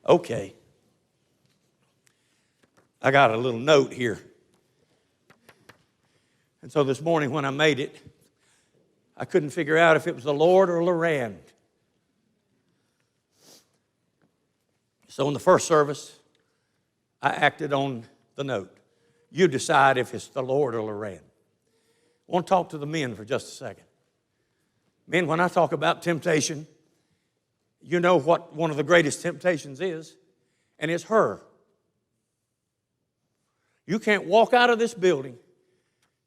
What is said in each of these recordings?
Okay. I got a little note here. And so this morning when I made it, I couldn't figure out if it was the Lord or Loran. So in the first service, I acted on the note. You decide if it's the Lord or Loran. I want to talk to the men for just a second. Men, when I talk about temptation, you know what one of the greatest temptations is, and it's her. You can't walk out of this building,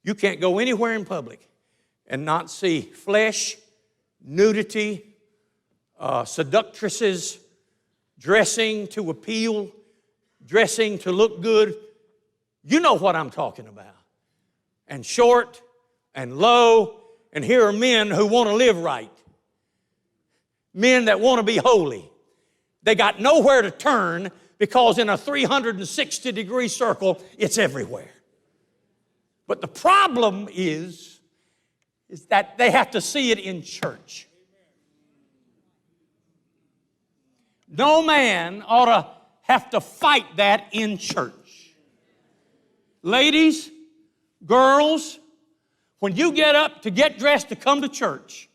you can't go anywhere in public and not see flesh, nudity, seductresses, dressing to appeal, dressing to look good. You know what I'm talking about. And short and low, and here are men who want to live right. Men that want to be holy. They got nowhere to turn because in a 360-degree circle, it's everywhere. But the problem is that they have to see it in church. No man ought to have to fight that in church. Ladies, girls, when you get up to get dressed to come to church,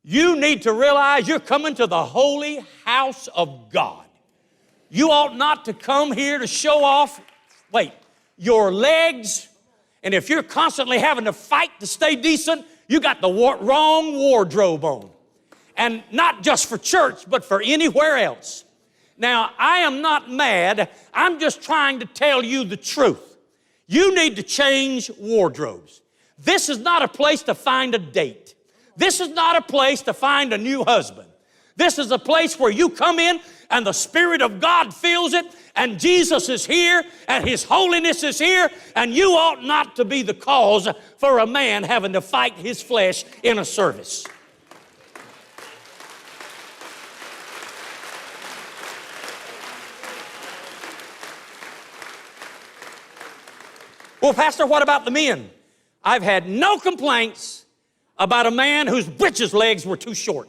you need to realize you're coming to the holy house of God. You ought not to come here to show off, your legs. And if you're constantly having to fight to stay decent, you got the wrong wardrobe on. And not just for church, but for anywhere else. Now, I am not mad. I'm just trying to tell you the truth. You need to change wardrobes. This is not a place to find a date. This is not a place to find a new husband. This is a place where you come in and the Spirit of God fills it, and Jesus is here, and His holiness is here, and you ought not to be the cause for a man having to fight his flesh in a service. Well, Pastor, what about the men? I've had no complaints about a man whose britches legs were too short.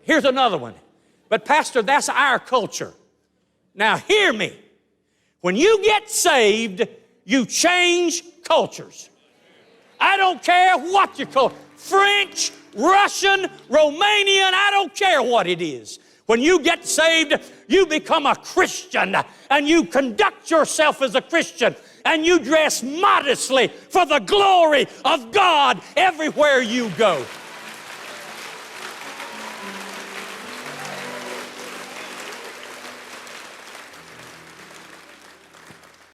Here's another one. But Pastor, that's our culture. Now hear me. When you get saved, you change cultures. I don't care what you call it. French, Russian, Romanian, I don't care what it is. When you get saved, you become a Christian and you conduct yourself as a Christian and you dress modestly for the glory of God everywhere you go.